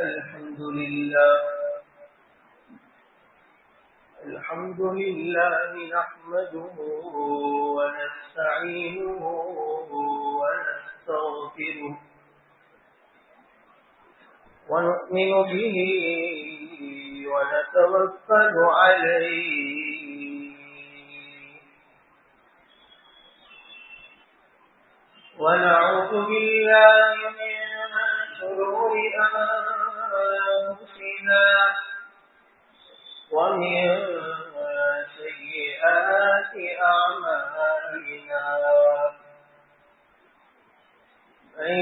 الحمد لله نحمده ونستعينه ونستغفره ونؤمن به ونتوكل عليه ونعوذ بالله من شرور أنفسنا ومن سيئات أعمالنا من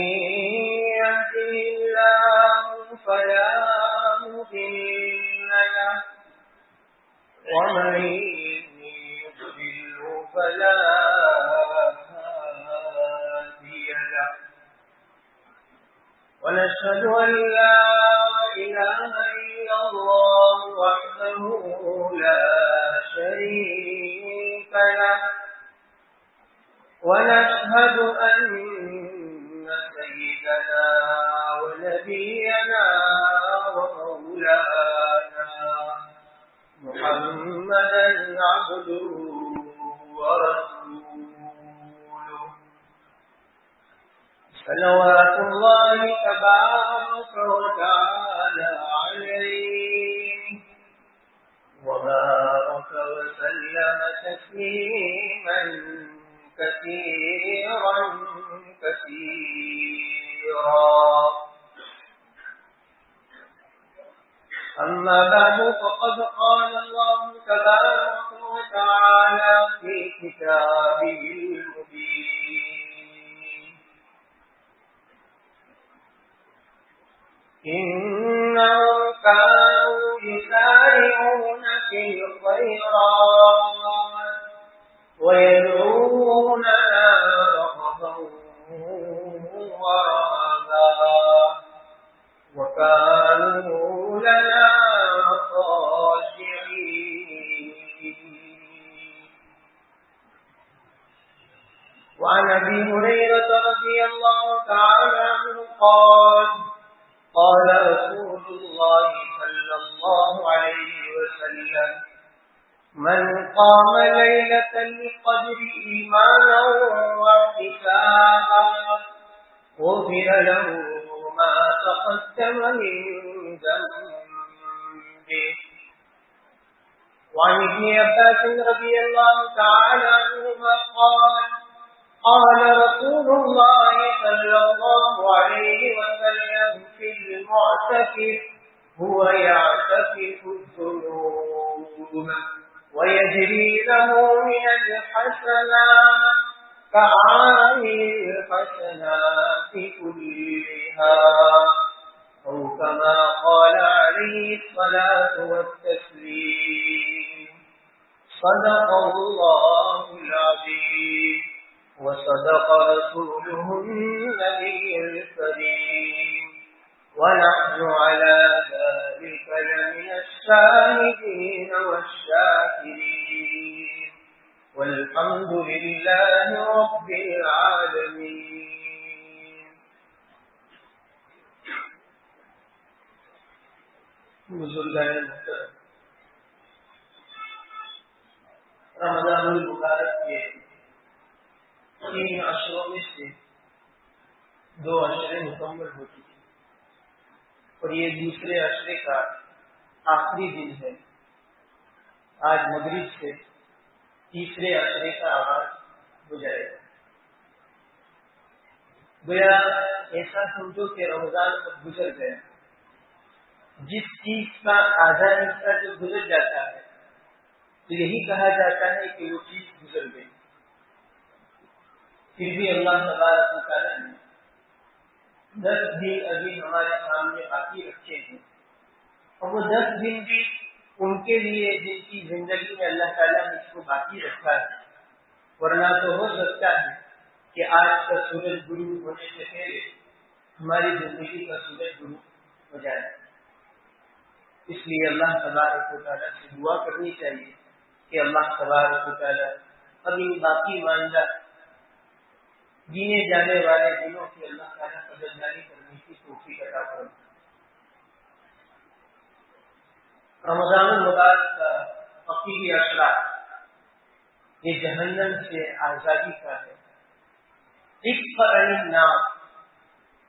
يهده الله فلا مضل له ومن يضلل فلا هادي له ونشهد أن لا إله إلا الله وحده لا شريك له ونشهد أن سيدنا ونبينا ومولانا محمدا عبده ورسوله صلوات الله تبارك وتعالى عليه وبارك وسلم تسليما كثيرا أما بعد فقد قال الله تبارك وتعالى في كتابه المبين إنهم كانوا يسارعون في الخيرات ويدعوننا رغبا ورهبا وكانوا لنا خاشعين. وعن أبي هريرة رضي الله تعالى عنه قال قال رسول الله صلى الله عليه وسلم من قام ليلة القدر إيمانا واحتسابا غفر له ما تقدم من ذنبه. وعن ابن عباس رضي الله تعالى عنهما قال رسول الله صلى الله عليه وسلم في المعتكف هو يعتكف الذنوب ويجري له من الحسنات كعامل الحسنات كلها أو كما قال عليه الصلاة والتسليم. صدق الله العظيم وصدق رسوله النبي الكريم ونحن على ذلك لمن الشاهدين والشاكرين والحمد لله رب العالمين. بزرگان محترم، رمضان المبارک کے 3 عشروں میں سے 2 عشرے مکمل ہو چکے اور یہ دوسرے عشرے کا آخری دن ہے. آج مغرب سے تیسرے عشرے کا آغاز ہو جائے گا. گویا ایسا سمجھو کہ رمضان اب گزر گیا. جس چیز کا آدھا حصہ جو گزر جاتا ہے تو یہی کہا جاتا ہے کہ وہ چیز گزر گئی. پھر بھی اللہ تبارک و تعالیٰ نے 10 دن ابھی ہمارے سامنے باقی رکھے ہیں اور وہ 10 دن بھی ان کے لیے جن کی زندگی میں اللہ تعالیٰ نے اس کو باقی رکھا ہے. ورنہ تو ہو سکتا ہے کہ آج کا سورج غروب ہونے سے پہلے ہماری زندگی کا سورج غروب ہو جائے. اس لیے اللہ تبارک و تعالیٰ سے دعا کرنی چاہیے کہ اللہ تبارک و تعالیٰ ابھی باقی ماندہ جینے جانے والے دنوں کی اللہ تعالیٰ قدردانی کرنے کی توفیق عطا فرمائے. رمضان المبارک کا حقیقی اشرا یہ جہنم سے آزادی کا ہے، عفو عن النار،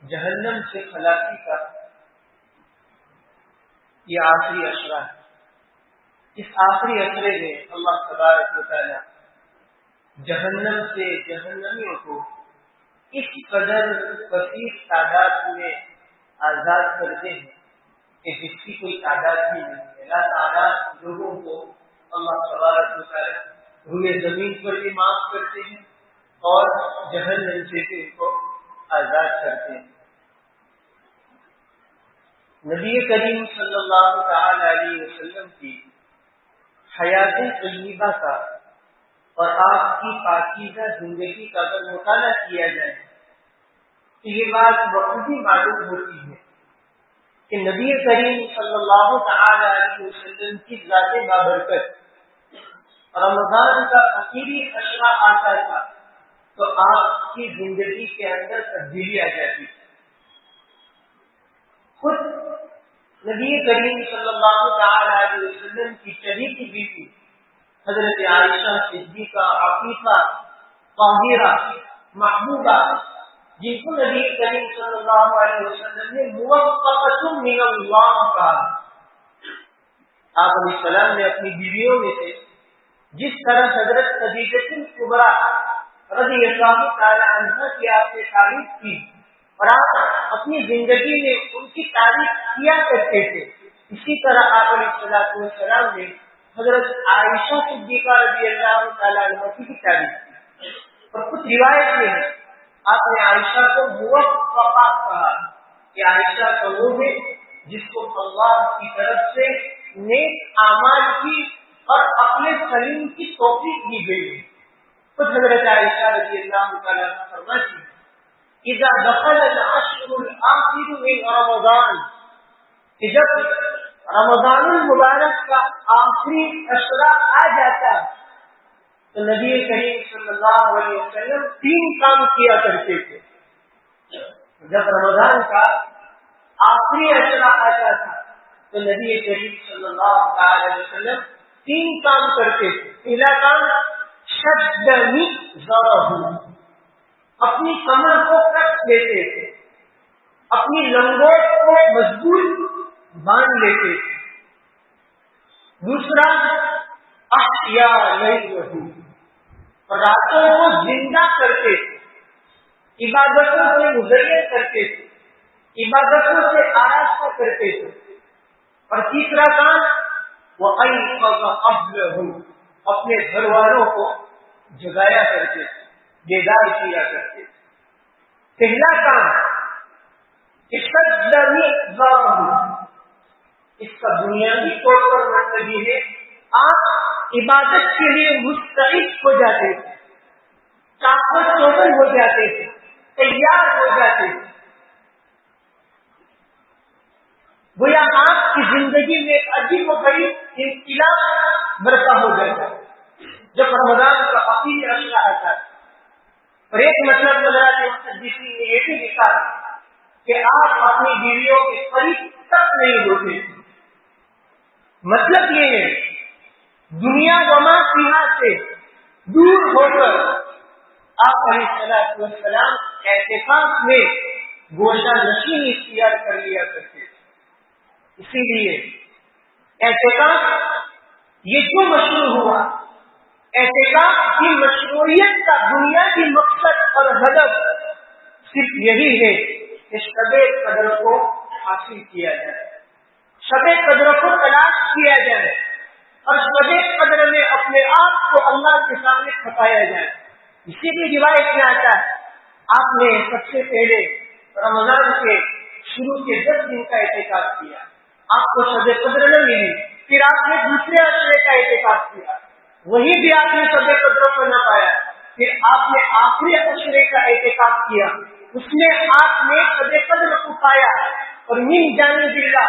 جہنم سے خلاصی کا یہ آخری اشرا ہے۔ اس آخری اشرے میں اللہ تبارک و تعالی جہنم سے جہنمیوں کو اس قدر وسیع تعداد میں آزاد کرتے ہیں کہ جس کی کوئی تعداد بھی نہیں ہے۔ لا تعداد لوگوں کو اللہ تبارک و تعالی روئے زمین پر بھی معاف کرتے ہیں اور جہنم سے بھی ان کو آزاد کرتے ہیں۔ نبی کریم صلی اللہ تعالی علیہ وسلم کی حیات طیبہ کا اور آپ کی پاکیزہ زندگی کا اگر مطالعہ کیا جائے تو یہ بات بخودی معلوم ہوتی ہے کہ نبی کریم صلی اللہ تعالی علیہ وسلم کی ذات بابرکت رمضان کا آخری اشرا آتا تھا تو آپ کی زندگی کے اندر تبدیلی آ جاتی تھی۔ خود نبی کریم صلی اللہ تعالی علیہ وسلم کی چہیتی بیوی حضرت عائشہ صدیقہ عفیفہ طاہرہ محبوبہ، جن کو نبی کریم صلی اللہ علیہ وسلم نے موفقۃ من اللہ کہا، آپ علیہ السلام نے اپنی بیویوں میں سے جس طرح حضرت خدیجہ کبریٰ رضی اللہ تعالی عنہا کی آپ نے تعریف کی اور آپ اپنی زندگی میں ان کی تعریف کیا کرتے تھے، اسی طرح آپ علیہ السلام نے حضرت عائشہ صدیقہ رضی اللہ تعالی عنہا کی تعریف کی۔ اور کچھ روایت میں ہے آپ نے عائشہ کو موفقہ کہا کہ عائشہ کا وہ ہے جس کو اللہ کی طرف سے نیک اعمال کی اور عقل سلیم کی توفیق دی گئی۔ خود حضرت عائشہ رضی اللہ تعالی عنہا فرماتی ہیں اذا دخل العشر الاخر من رمضان، کہ جب رمضان المبارک کا آخری اشرا آ جاتا تو نبی کریم صلی اللہ علیہ وسلم 3 کام کیا کرتے تھے۔ جب رمضان کا آخری اشرا آتا تھا تو نبی کریم صلی اللہ علیہ وسلم 3 کام کرتے تھے۔ پہلا کام شد مئزرہ، اپنی کمر کو کس لیتے تھے، اپنی لنگوٹ کو مضبوط باندھ لیتے تھے۔ دوسرا احیا لیلہ، راتوں کو زندہ کرتے تھے، عبادتوں سے مزین کرتے تھے، عبادتوں سے آراستہ کرتے تھے۔ اور تیسرا کام وَأَيْقَظَ أَهْلَهُ، اپنے گھر والوں کو جگایا کرتے تھے، بیدار کیا کرتے تھے۔ پہلا کام اشد مئزرہ، اس کا بنیادی طور پر مطلب یہ ہے آپ عبادت کے لیے مستعد ہو جاتے تھے، طاقت چوبل ہو جاتے تھے، تیار ہو جاتے تھے، گویا آپ کی زندگی میں ایک عجیب و غریب انقلاب برپا ہو جاتا ہے جب رمضان کا آخری اشرا آتا ہے۔ اور ایک مطلب حضرات محدثین نے یہ بھی لکھا کہ آپ اپنی بیویوں کے قریب تک نہیں ہوتے، مطلب یہ ہے دنیا وما فیہا سے دور ہو کر آپ علیہ السلام اعتکاف میں گوشہ نشینی اختیار کر لیا کرتے تھے۔ اسی لیے اعتکاف یہ جو مشروع ہوا، اعتکاف کی مشروعیت کا بنیادی مقصد اور ہدف صرف یہی ہے کہ شب قدر کو حاصل کیا جائے، شب قدر کو تلاش کیا جائے اور شب قدر میں اپنے آپ کو اللہ کے سامنے کھپایا جائے۔ اسی لیے روایت میں آتا ہے آپ نے سب سے پہلے رمضان کے شروع کے 10 دن کا اعتکاف کیا، آپ کو شب قدر نہ ملی، پھر آپ نے دوسرے اشرے کا اعتکاف کیا، وہی بھی آپ نے شب قدر کو نہ پایا، پھر آپ نے آخری اشرے کا اعتکاف کیا، اس میں آپ نے شب قدر کو پایا اور من جانب اللہ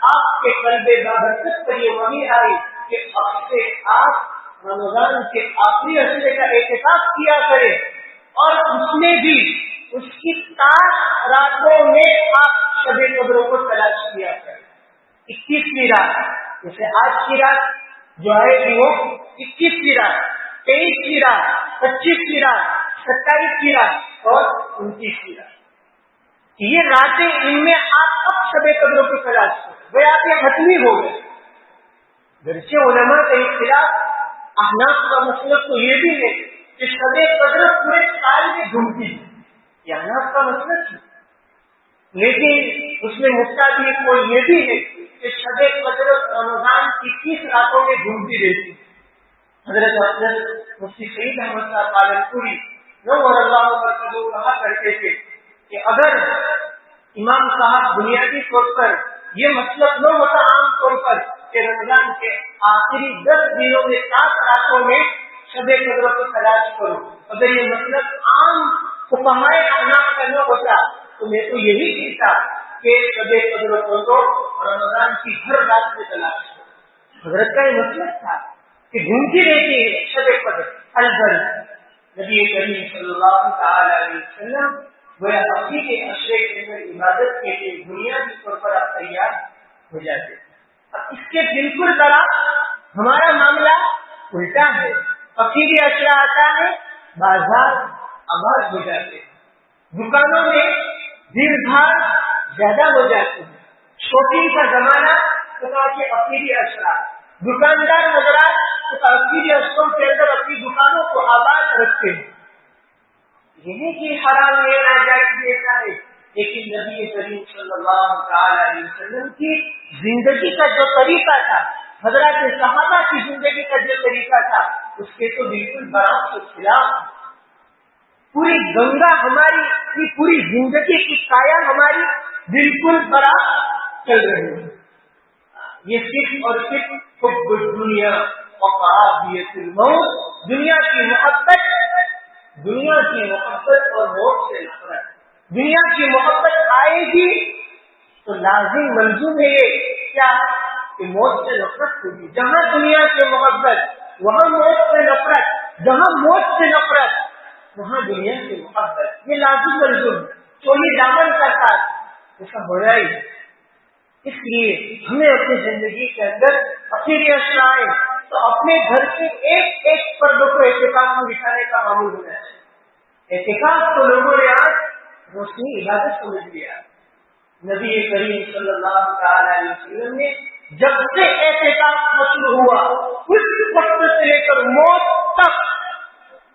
آپ کے قلب بابرکت پر یہ وحی آئی کہ اب سے آپ رمضان کے آخری اشرے کا اعتکاف کیا کریں اور اس میں بھی اس کی 7 راتوں میں آپ شب قدر کو تلاش کیا کریں۔ 21ویں رات جیسے آج کی رات جو آئے گی وہ 21 کی رات، 23 کی رات، 25 کی رات، 27 کی رات اور 29 کی رات، یہ راتیں، ان میں آپ اب شب قدر کی تلاش کریں، وہ آپ یہ حتمی ہو گئے۔ گرچہ علماء کا اختلاف، احناف کا مسلک تو یہ بھی ہے کہ شب قدر پورے سال میں گھومتی ہے، یہ احناف کا مسلک ہے، لیکن اس میں مختلف ایک وہ یہ بھی ہے کہ شب قدر رمضان کی 30 راتوں میں گھومتی رہتی ہے۔ حضرت افضل مفتی سعید احمد صاحب پالنپوری نور اللہ برکتہ کہا کرتے تھے کہ اگر امام صاحب بنیادی طور پر یہ مطلب نہ ہوتا عام طور پر کہ رمضان کے آخری 10 دنوں میں 7 راتوں میں شب قدر کو تلاش کرو، اگر یہ مطلب عام فقہائے احناف کا نہ ہوتا تو میں تو یہی کہتا کہ شب قدر کو رمضان کی ہر رات میں تلاش کرو۔ حضرت کا یہ مطلب تھا کہ گھومتی رہتی ہے شب قدر البر۔ نبی کریم صلی اللہ تعالی علیہ وسلم گویا اپنی کے عشرے کے اندر عبادت کے لیے بنیادی طور پر آپ تیار ہو جاتے۔ اب اس کے بالکل برعکس ہمارا معاملہ الٹا ہے، اخیری عشرہ آتا ہے، بازار آباد ہو جاتے، دکانوں میں بھیڑ بھاڑ زیادہ ہو جاتی ہے، شاپنگ کا زمانہ تو کہ اخیری عشرہ، دکاندار حضرات تو اخیری عشروں کے اندر اپنی دکانوں کو آباد رکھتے ہیں۔ یہ کہ حرام ہے ناجائز ایسا ہے، لیکن نبی کریم صلی اللہ تعالی علیہ وسلم کی زندگی کا جو طریقہ تھا، حضرات صحابہ کی زندگی کا جو طریقہ تھا، اس کے تو بالکل برعکس و خلاف۔ پوری گنگا ہماری، پوری زندگی کی کایا ہماری بالکل برعکس چل رہی ہے۔ یہ صرف اور صرف حب الدنیا وقرابیت الموت، دنیا کی محبت اور موت سے نفرت۔ دنیا کی محبت آئے گی تو لازم ملزوم ہے یہ کیا کہ موت سے نفرت ہوگی۔ جہاں دنیا سے محبت وہاں موت سے نفرت، جہاں موت سے نفرت وہاں دنیا سے محبت، یہ لازم ملزوم ہے، چولی دامن کا ساتھ ایسا ہو رہا ہے۔ اس لیے ہمیں اپنی زندگی کے اندر اخیری عشرہ آئے تو اپنے گھر کے ایک ایک پردوں کو اعتکاف میں بٹھانے کا معمول ہونا چاہیے۔ اعتکاف تو لوگوں نے آج روشنی عبادت سمجھ لیا۔ نبی کریم صلی اللہ تعالی علیہ وسلم نے جب سے اعتکاف مشروع ہوا اس وقت سے لے کر موت تک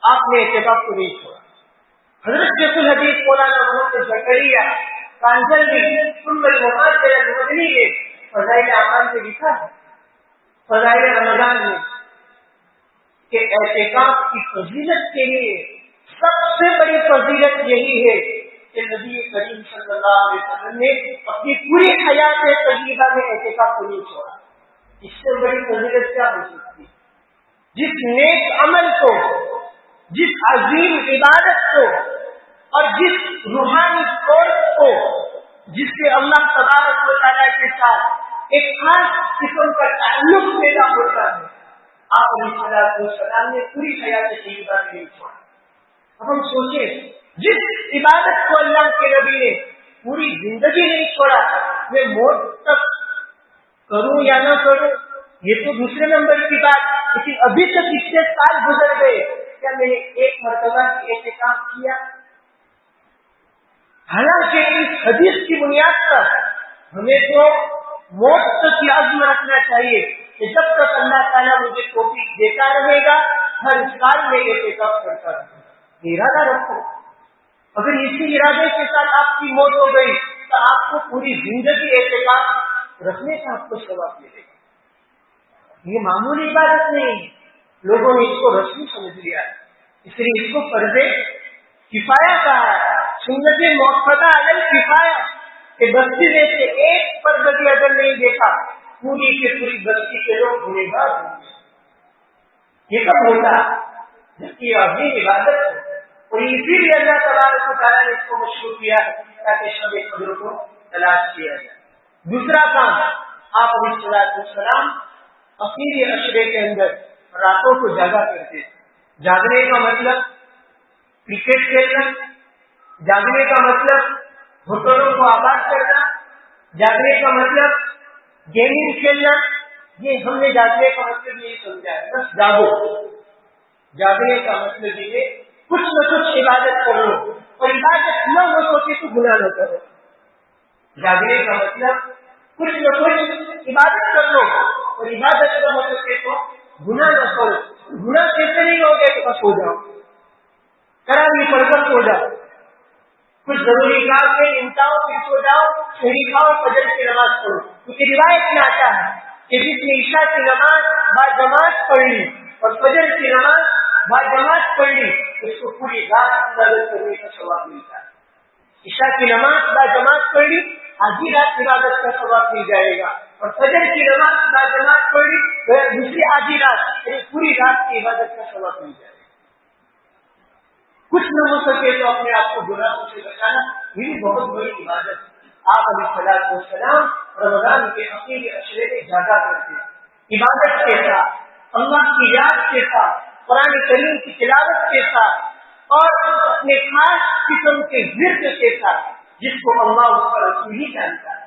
آپ نے اعتکاف کو نہیں چھوڑا۔ حضرت شیخ الحدیث مولانا محمد زکریا کانجلی ثم المحاجر المدنی نے فضائل اعمال میں لکھا ہے، فضائل رمضان میں، کہ اعتکاف کی فضیلت کے لیے سب سے بڑی فضیلت یہی ہے کہ نبی کریم صلی اللہ علیہ وسلم نے اپنی پوری حیات طیبہ میں اعتکاف کو نہیں چھوڑا۔ اس سے بڑی فضیلت کیا ہو سکتی؟ جس نیک عمل کو، جس عظیم عبادت کو اور جس روحانی کورس کو، جس سے اللہ تبارک و تعالیٰ کے ساتھ ایک خاص قسم کا تعلق پیدا ہوتا ہے، آپ علیہ السلام نے پوری حیات طیبہ میں نہیں چھوڑا۔ اب ہم سوچیں، جس عبادت کو اللہ کے نبی نے پوری زندگی نہیں چھوڑا، میں موت تک کروں یا نہ کروں یہ تو دوسرے نمبر کی بات، لیکن ابھی تک اتنے سال گزر گئے، کیا میں نے ایک مرتبہ اعتکاف کیا؟ حالانکہ اس حدیث کی بنیاد پر ہمیں تو موت تک کی عزم رکھنا چاہیے کہ جب تک اللہ تعالیٰ مجھے توفیق دیتا رہے گا ہر سال میں اعتکاف کرتا رہوں گا۔ ارادہ رکھو، اگر اسی ارادے کے ساتھ آپ کی موت ہو گئی تو آپ کو پوری زندگی اعتکاف رکھنے کا آپ کو ثواب ملے گا۔ یہ معمولی عبادت نہیں، لوگوں نے اس کو رسمی سمجھ لیا، اس لیے اس کو فرض کفایہ کہا ہے، سنت موقدہ علی الکفایہ، کہ بستی میں سے ایک فرد بھی اگر نہیں دیکھا پوری کی پوری بستی کے لوگ گنہگار ہوں گے۔ یہ کب ہوتا جبکہ یہ عظیم عبادت ہے، اور اسی لیے اللہ تبارک و تعالیٰ نے اس کو مشروع کیا تاکہ شب قدر کو تلاش کیا جائے۔ دوسرا کام، آپ علیہ السلام اخیری عشرے کے اندر راتوں کو جاگا کرتے تھے۔ جاگنے کا مطلب کرکٹ کھیلنا، جاگنے کا مطلب ہوٹلوں کو آباد کرنا، جاگنے کا مطلب گیمنگ کھیلنا، یہ ہم نے جاگنے کا مطلب یہی سمجھا ہے، بس جاگو. جاگنے کا مطلب یہ کچھ نہ کچھ عبادت کر لو، اور عبادت نہ ہو سکے تو گناہ نہ کرو. جاگنے کا مطلب کچھ نہ کچھ عبادت کر لو، اور عبادت نہ ہو سکے تو گناہ نہ کرو. گناہ کیسے نہیں ہوگے تو بس ہو جاؤ، کراوی پڑھ کر سو جاؤ، کچھ ضروری کام میں امتاؤ پھر سو جاؤ، شہری کھاؤ، فجر کی نماز پڑھو. کیونکہ روایت میں آتا ہے کہ جس نے عشاء کی نماز باجماعت پڑھ لی اور فجر کی نماز باجماعت پڑھ لی، اس کو پوری رات عبادت کرنے کا ثواب ملتا ہے. عشاء کی نماز باجماعت پڑھ لی، آدھی رات عبادت کا ثواب مل جائے گا، اور فجر کی نماز باجماعت پڑھ لی دوسری آدھی رات، یعنی پوری رات کی عبادت کا ثواب مل جائے گا. کچھ نہ ہو سکے تو اپنے آپ کو گناہوں سے بچانا یہ بھی بہت بڑی عبادت ہے. آپ علیہ السلام رمضان کے اخیر اشرے میں جاگا کرتے ہیں، عبادت کے ساتھ، اللہ کی یاد کے ساتھ، قرآن کریم کی تلاوت کے ساتھ، اور اپنے خاص قسم کے ذکر کے ساتھ جس کو اللہ اس کا رسول ہی جانتا ہے.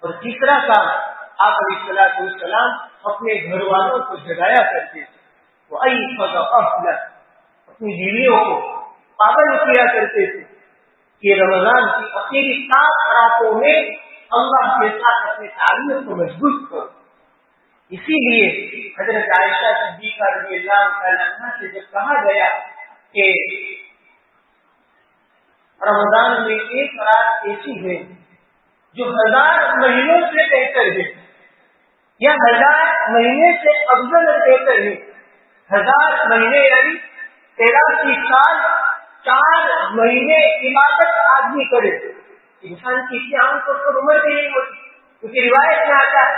اور تیسرا کام آپ علیہ السلام اپنے گھر والوں کو جگایا کرتے تھے. وہ اپنی بیویوں کو پابند کیا کرتے تھے کہ رمضان کی اخیری 7 راتوں میں اللہ کے ساتھ اپنے تعلق کو مضبوط کرو. اسی لیے حضرت عائشہ صدیقہ رضی اللہ تعالیٰ عنہا سے جب کہا گیا کہ رمضان میں ایک رات ایسی ہے جو 1000 مہینوں سے بہتر ہے، یا 1000 مہینے سے افضل بہتر ہے. 1000 مہینے یعنی 83 سال 4 مہینے عبادت آدمی کرے. انسان کی اتنی عام طور پر عمر بھی نہیں ہوتی، کیونکہ روایت میں آتا ہے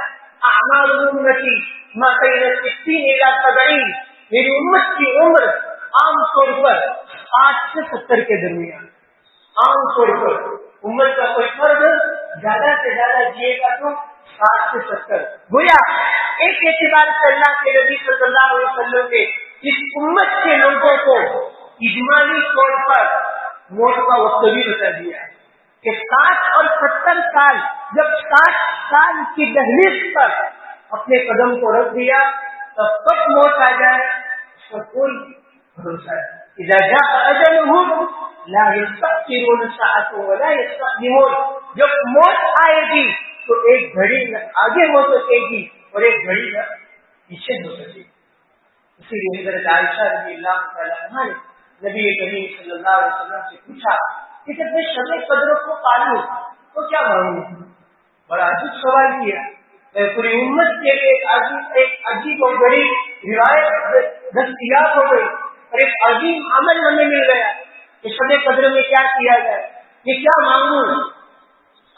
اعمال امتی ما بین 60 الی 70، میری امت کی عمر عام طور پر 60 سے 70 کے درمیان. عام طور پر امت کا کوئی فرد زیادہ سے زیادہ جیے گا تو 60 سے 70. گویا ایک اعتبار سے اللہ کے نبی صلی اللہ علیہ وسلم نے اس امت کے لوگوں کو اجمالی طور پر موت کا وقت بھی بتا دیا ہے کہ 60 اور 70 سال، جب 60 سال کی دہلیز پر اپنے قدم کو رکھ دیا تب تک موت آ جائے اس کا کوئی بھروسہ ہے. اذا جاء اجلهم لا يستأخرون ساعة ولا يستقدمون. جب موت آئے گی تو ایک گھڑی نہ آگے ہو سکے گی اور ایک گھڑی نہ پیچھے ہو سکے گی. اسی لیے حضرت عائشہ رضی اللہ تعالیٰ عنہا نے نبی کریم صلی اللہ علیہ وسلم سے پوچھا کہ جب میں شب قدر کو پالوں تو کیا مانگوں؟ بڑا عجیب سوال کیا. پوری امت کے لیے ایک عجیب اور بڑی روایت دستیاب ہو گئی اور ایک عظیم عمل ہمیں مل گیا کہ شب قدر میں کیا کیا جائے، یہ کیا مانگوں؟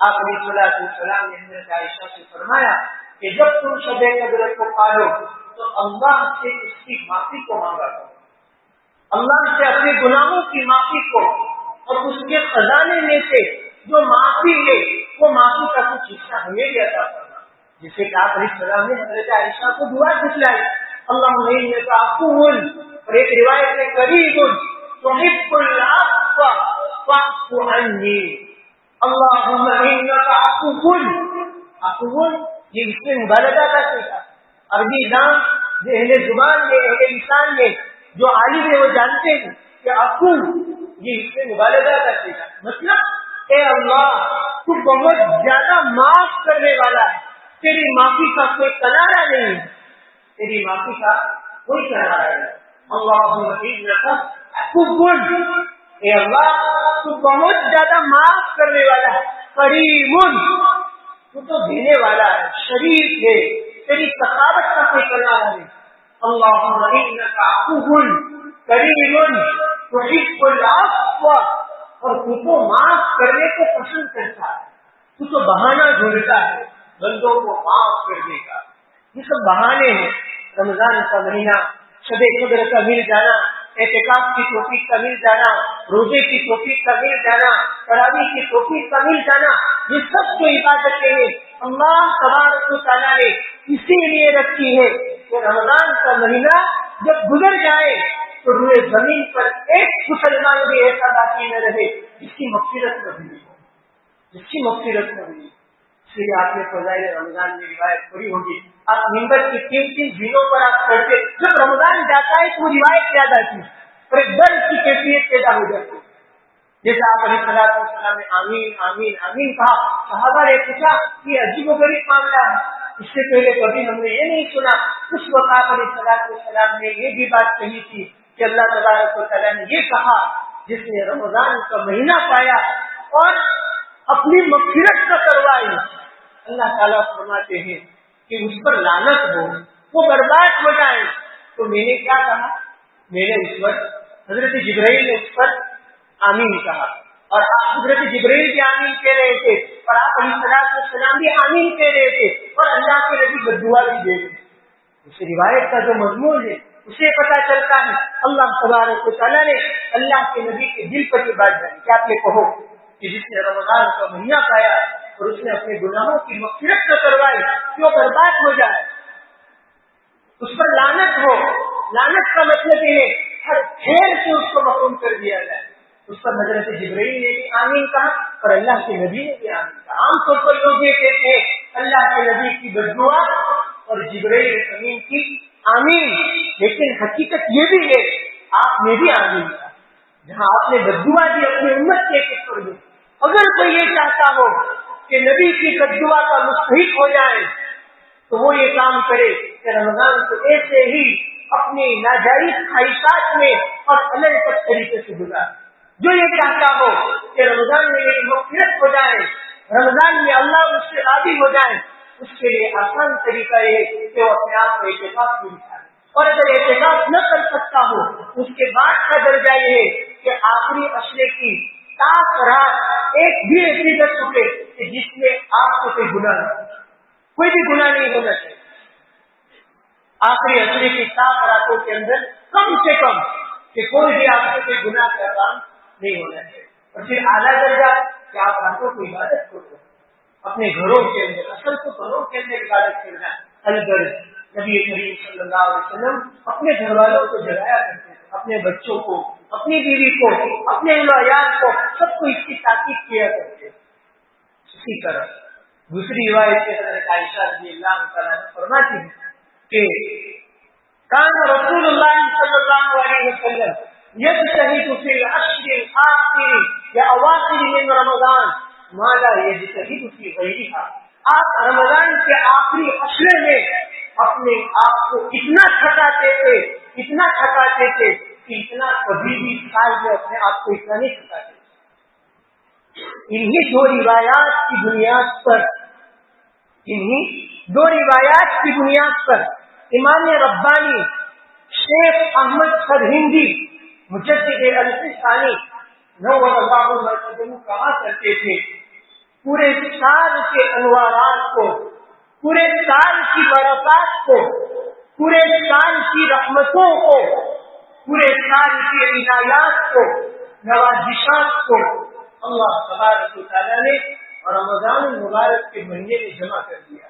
آپ علیہ السلام نے حضرت عائشہ سے فرمایا کہ جب تم شب قدر کو پالو تو اللہ سے اس کی معافی کو مانگا کرو، اللہ سے اپنے گناہوں کی معافی کو، اور اس کے خزانے میں سے جو معافی ہے وہ معافی کا کچھ حصہ ہمیں بھی عطا کرنا. جسے کہ آپ علیہ السلام نے حضرت عائشہ کو دعا دکھلائی اللہم انک عفو، اور ایک روایت میں قریب تحب العفو فاعف عنی. اللہم انک عفو، عفو یہ اس میں مبالغہ کا سیکھا. عربی دان جو اہل زبان میں اہل لسان میں جو عالم ہے وہ جانتے ہیں کہ عفو یہ اس میں مبالغہ کا سیکھا. مطلب اے اللہ تو بہت زیادہ معاف کرنے والا ہے، تیری معافی کا کوئی کنارہ نہیں ہے، تیری معافی کا کوئی کنارہ نہیں. اللہم انک عفو، اے اللہ تو بہت زیادہ معاف کرنے والا ہے. کریم، تو دینے والا ہے، شریف ہے، تیری سخاوت کا کوئی کنارہ نہیں. اللہم انک عفو کریم تحب العفو، اور تو کو معاف کرنے کو پسند کرتا ہے، تو تو بہانہ ڈھونڈتا ہے بندوں کو معاف کرنے کا. یہ سب بہانے ہیں. رمضان کا مہینہ، شب قدر کا مل جانا، اعتکاف کی توفیق کا مل جانا، روزے کی توفیق کا مل جانا، تراویح کی توفیق کا مل جانا، یہ سب جو عبادتیں ہیں اللہ تبارک و تعالیٰ نے اسی لیے رکھی ہے کہ رمضان کا مہینہ جب گزر جائے تو روئے زمین پر ایک مسلمان بھی ایسا باقی نہ رہے جس کی مغفرت نہ ہوئی، جس کی مغفرت نہ ہوئی. اس لیے آپ نے فضائل رمضان میں روایت پڑھی ہوگی، آپ ممبر کی 3 دنوں پر آپ پڑھتے، جب رمضان جاتا ہے تو وہ روایت یاد آتی ہے اور ایک ڈر کی کیفیت پیدا ہو جاتی ہے. جیسے آپ علیہ السلام نے آمین آمین آمین کہا، صحابہ نے پوچھا یہ عجیب و غریب معاملہ ہے، اس سے پہلے کبھی ہم نے یہ نہیں سنا. اس وقت آپ علیہ السلام نے یہ بھی بات کہی تھی کہ اللہ تبارک و تعالیٰ نے یہ کہا جس نے رمضان کا مہینہ پایا اور اپنی مغفرت کا کروائی، اللہ تعالیٰ فرماتے ہیں کہ اس پر لعنت ہو، وہ برباد ہو جائے. تو میں نے کیا کہا، میں نے اس پر حضرت جبرائیل نے اس پر آمین کہا، اور حضرت جبرائیل بھی آمین کہہ رہے تھے اور آپ علیہ السلام بھی آمین کہہ رہے تھے اور اللہ کے نبی بددعا بھی دے رہے. اس روایت کا جو مضمون ہے اسے پتا چلتا ہے اللہ تبارک و تعالیٰ نے اللہ کے نبی کے دل پر یہ بات ڈالی کہ آپ یہ کہو کہ جس نے رمضان کا مہینہ پایا اور اس نے اپنے گناہوں کی مغفرت نہ کروائی کہ وہ برباد ہو جائے، اس پر لعنت ہو. لعنت کا مطلب یہ ہے ہر خیر سے اس کو محروم کر دیا جائے. اس پر حضرت جبرائیل نے بھی آمین کہا اور اللہ کے نبی نے بھی آمین کہا. عام طور پر لوگ یہ کہتے ہیں اللہ کے نبی کی بددعا اور جبرائیل امین کی آمین، لیکن حقیقت یہ بھی ہے آپ نے بھی آمین کہا. جہاں آپ نے بددعا دی اپنی امت کے ایک پر دی، اگر کوئی یہ چاہتا ہو کہ نبی کی بددعا کا مستحق ہو جائے تو وہ یہ کام کرے کہ رمضان کو ایسے ہی اپنی ناجائز خواہشات میں اور الگ الگ طریقے سے گزارے. جو یہ چاہتا ہو کہ رمضان میں میری مغفرت ہو جائے، رمضان میں اللہ اس سے راضی ہو جائے، اس کے لیے آسان طریقہ یہ کہ وہ اپنے آپ کو اعتکاف بھی نکالے. اور اگر اعتکاف نہ کر سکتا ہو اس کے بعد کا درجہ یہ ہے کہ آخری عشرے کی تاک رات ایک بھی ایسی نہ چھوٹے کہ جس میں آپ کو کوئی گناہ نہ ہو، کوئی بھی گناہ نہیں ہونا چاہیے. آخری عشرے کی تاک راتوں کے اندر کم سے کم کہ کوئی بھی آپ سے کوئی گناہ کا کام نہیں ہونا چاہیے. اور پھر اعلیٰ درجہ کہ آپ راتوں کو عبادت کرو اپنے گھروں کے اندر. اصل تو گھروں کے اندر عبادت کرنا الغرض. نبی کریم صلی اللہ علیہ وسلم اپنے گھر والوں کو جگایا کرتے تھے، اپنے بچوں کو، اپنی بیوی کو، اپنے عیال کو، سب کو اس کی تاکید کیا کرتے. اسی طرح دوسری روایت کے حضرت عائشہ رضی اللہ تعالیٰ عنہ فرماتی ہے کہ کان رسول اللہ صلی اللہ علیہ وسلم یجتہد فی العشر الآخر یا اواخر من رمضان ما لا یجتہد فی غیرہا. آپ رمضان کے آخری عشرے میں اپنے آپ کو اتنا تھکاتے تھے کہ اتنا کبھی بھی سال میں اپنے آپ کو اتنا نہیں تھکاتے. انہی دو روایات کی بنیاد پر امام ربانی شیخ احمد سرہندی مجدد الفسانی نور اللہ مرکزہ کہا کرتے تھے پورے سال کے انوارات کو، پورے سال کی برکات کو، پورے سال کی رحمتوں کو، پورے سال کی عنایات کو، نوازشات کو اللہ تبارک و تعالیٰ نے رمضان المبارک کے مہینے میں جمع کر دیا.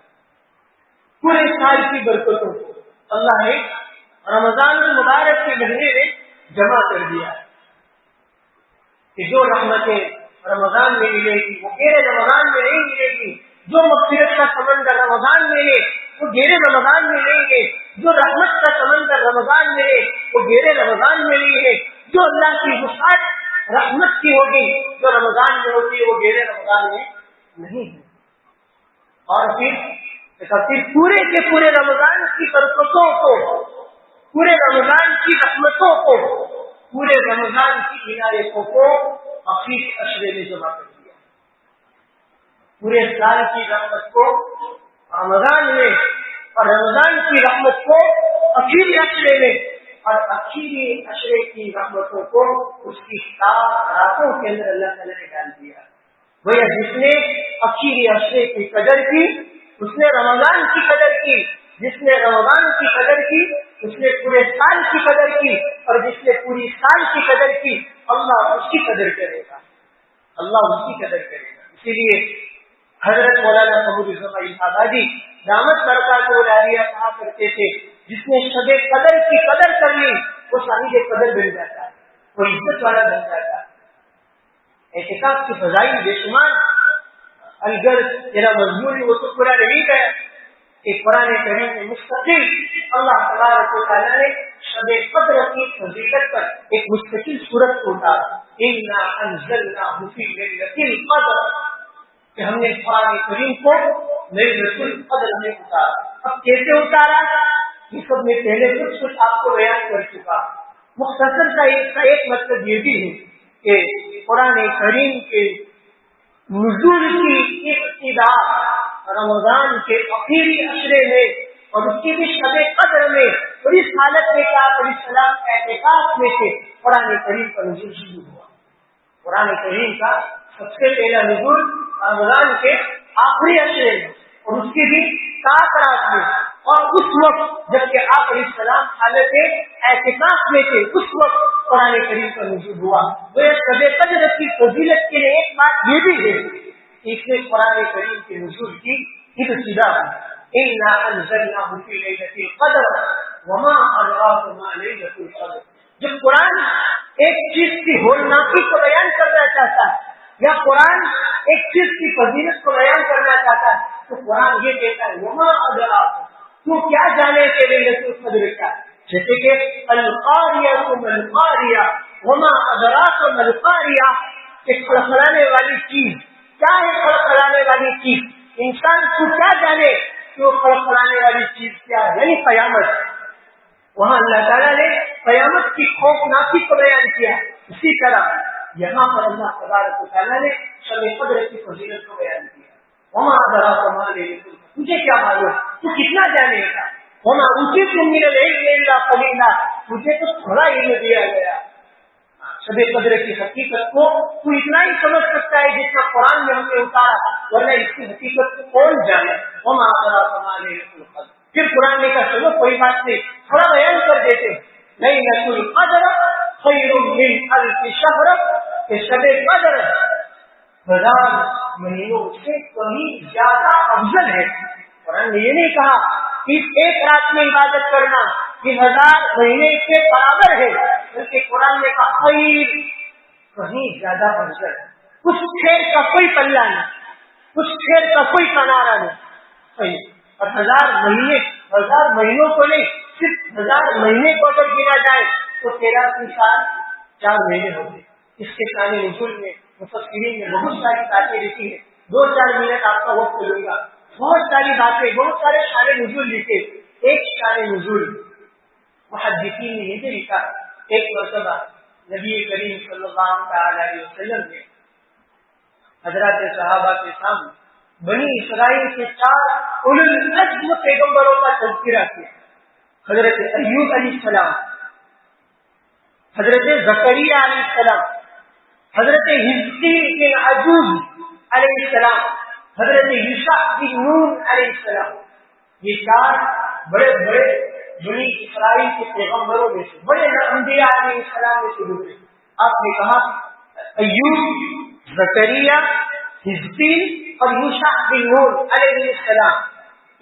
پورے سال کی برکتوں کو اللہ نے رمضان المبارک کے مہینے میں جمع کر دیا کہ جو رحمتیں رمضان میں ملے گی وہ غیر رمضان میں نہیں ملے گی. جو مغفرت کا سمندر رمضان میں ہے وہ غیر رمضان میں نہیں ہے. جو رحمت کا سمندر رمضان میں ہے وہ غیر رمضان میں نہیں ہے. جو اللہ کی وسعت رحمت کی ہوگی جو رمضان میں ہوتی ہے وہ غیر رمضان میں نہیں ہے. اور پھر پورے کے پورے رمضان کی برکتوں کو، پورے رمضان کی رحمتوں کو، پورے رمضان کی عنایتوں کو آخری عشرے میں جمع کر دیا. پورے سال کی رحمت کو رمضان میں اور رمضان کی رحمت کو آخری عشرے میں اور آخری عشرے کی رحمتوں کو اس کی 7 راتوں کے اندر اللہ تعالیٰ نے ڈال دیا. وہ جس نے آخری عشرے کی قدر کی اس نے رمضان کی قدر کی، جس نے رمضان کی قدر کی اس نے پورے سال کی قدر کی، اور جس نے پوری سال کی قدر کی اللہ اس کی قدر کرے گا، اللہ اس کی قدر کرے گا. اسی لیے حضرت مولانا محمود اسماعیل آبادی دامت برکاتہ العالیہ کہا کرتے تھے جس نے شب قدر کی قدر کر لی وہ صاحب قدر بن جاتا ہے، وہ عزت والا بن جاتا ہے. اعتکاف کی فضائل بے شمار. الگر میرا مضمون وہ تو پورا نہیں گیا کہ قرآن کریم میں مستقل اللہ تبارک و تعالیٰ نے شب قدر کی فضیلت پر ایک مستقل صورت کو اتارا، انا انزلناہ فی لیلۃ القدر، کہ ہم نے قرآن کریم کو لیلۃ القدر میں اتارا۔ اب کیسے اتارا یہ سب میں پہلے کچھ آپ کو بیان کر چکا۔ مختصر کا ایک مطلب یہ بھی ہے کہ قرآن کریم کے نزول کی ابتدا رمضان کے آخری عشرے میں اور اس کی بھی شب قدر میں، اور اس حالت میں کہ آپ علیہ السلام اعتکاف میں تھے، قرآن کریم کا نزول شروع ہوا۔ قرآن کریم کا سب سے پہلا نزول رمضان کے آخری عشرے میں اور اس کی بھی سات رات میں، اور اس وقت جبکہ آپ علیہ السلام حالت اعتکاف میں تھے، اس وقت قرآن کریم کا نزول ہوا۔ وہ شب قدر کی فضیلت کے لیے ایک بات یہ بھی ہے کہ اس میں قرآن کریم کے نزول کی ابتدا انا انزلناہ فی لیلۃ القدر وما ادراک ما لیلۃ القدر۔ جب قرآن ایک چیز کی ہولناکی کو بیان کرنا چاہتا ہے یا قرآن ایک چیز کی فضیلت کو بیان کرنا چاہتا ہے تو قرآن یہ کہتا ہے وما ادراک، تو کیا جانے کہ لیلۃ القدر کیا، جیسے کہ القاریہ ما القاریہ وما ادراک ما القاریہ، کہ کھڑکھڑانے والی چیز کیا ہے، کھڑکھڑانے والی چیز انسان کو کیا جانے کہ وہ کھڑکھڑانے والی چیز کیا ہے، یعنی قیامت۔ وہاں اللہ تعالیٰ نے قیامت کی خوفناکی کو بیان کیا، اسی طرح یہاں پر اللہ تبارک و تعالیٰ نے شب قدر کی فضیلت کو بیان کیا۔ وما ادراک ما لیلۃ القدر، تجھے کیا معلوم، تو کتنا جانے گا، وما اوتیتم من العلم الا قلیلا، تجھے تو تھوڑا علم دیا گیا۔ شب قدر کی حقیقت کو تو اتنا ہی سمجھ سکتا ہے جتنا قرآن میں ہم نے اتارا، ورنہ اس کی حقیقت کو کون جانے۔ وما ادراک ما لیلۃ القدر، پھر قرآن نے کہا چلو کوئی بات نہیں، تھوڑا بیان کر دیتے، لیلۃ القدر خیر من الف شہر، کہ شب قدر 1000 مہینوں سے کہیں زیادہ افضل ہے۔ قرآن نے یہ نہیں کہا کہ ایک رات میں عبادت کرنا یہ 1000 مہینے کے برابر ہے، بلکہ قرآن نے کہا خیر، کہیں زیادہ افضل ہے۔ کچھ خیر کا کوئی پلہ نہیں، کچھ خیر کا کوئی کنارہ نہیں، خیر۔ اور 1000 مہینے، 1000 مہینوں کو نہیں، صرف 1000 مہینے کو اگر گنا جائے تو 83 سال 4 مہینے ہو گئے۔ اس کے شان نزول میں مفسرین نے بہت ساری باتیں لکھی ہیں، 2-4 منٹ آپ کا وقت لوں گا، بہت ساری باتیں، بہت سارے شان نزول لکھے۔ ایک شان نزول محدثین نے یہ لکھا، ایک مرتبہ نبی کریم صلی اللہ علیہ وسلم نے حضرات صحابہ کے سامنے بنی اسرائیل کے 4 اولو العزم پیغمبروں کا تذکرہ کیا۔ حضرت ایوب علیہ السلام، حضرت زکریا علیہ السلام، حضرت حزقیل بن عجوز علیہ السلام، حضرت یوشع بن نون علیہ السلام، یہ 4 بڑے بڑے بنی اسرائیل کے پیغمبروں میں سے، بڑے انبیاء علیہ السلام میں سے گزرے۔ آپ نے کہا ایوب، زکریا، حزقیل اور یوشع بن نون علیہ السلام،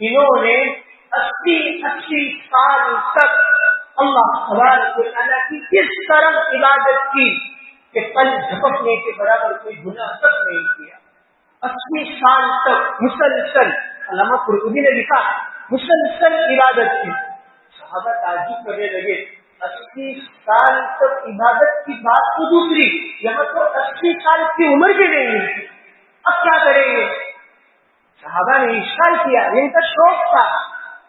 انہوں نے 80 سال تک اللہ تبارک و تعالیٰ کی اس طرح عبادت کی کہ پل جھپکنے کے برابر کوئی گناہ تک نہیں کیا۔ 80 سال تک مسلسل، علامہ قرطبی نے لکھا مسلسل عبادت کی۔ صحابہ تعجب کرنے لگے، 80 سال تک عبادت کی بات تو دوسری، یہاں تو 80 سال کی عمر بھی نہیں ملتی، اب کیا کریں گے؟ صحابہ نے اشکال کیا، ان کا شوق تھا۔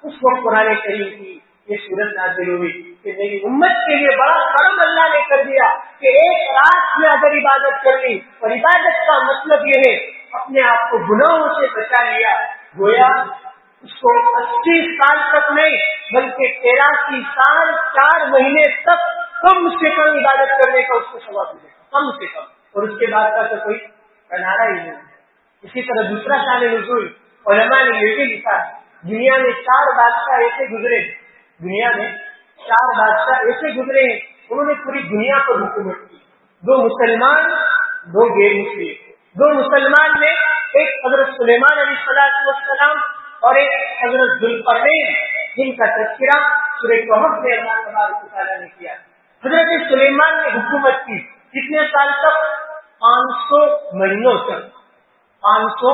اس وقت قرآن کریم کی یہ صورت نازل ہوئی کہ میری امت کے لیے بڑا کرم اللہ نے کر دیا کہ ایک رات میں اگر عبادت کر لی، اور عبادت کا مطلب یہ ہے اپنے آپ کو گناہوں سے بچا لیا، گویا اس کو 80 سال تک نہیں بلکہ 83 سال 4 مہینے تک کم سے کم عبادت کرنے کا اس کو ثواب ملے گا، کم سے کم، اور اس کے بعد کا تو کوئی کنارہ ہی نہیں ہے۔ اسی طرح دوسرا شان نزول علماء نے یہ بھی لکھا، دنیا میں 4 بادشاہ ایسے گزرے، دنیا میں 4 بادشاہ ایسے گزرے ہیں، انہوں نے پوری دنیا پر حکومت کی، 2 مسلمان 2 غیر مسلم۔ 2 مسلمان میں ایک حضرت سلیمان علیہ السلام اور ایک حضرت ذوالقرنین، جن کا تذکرہ سورہ کہف میں اللہ تبارک و تعالیٰ نے کیا۔ حضرت سلیمان نے حکومت کی کتنے سال تک؟ 500 مہینوں تک۔ 500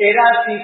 83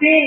3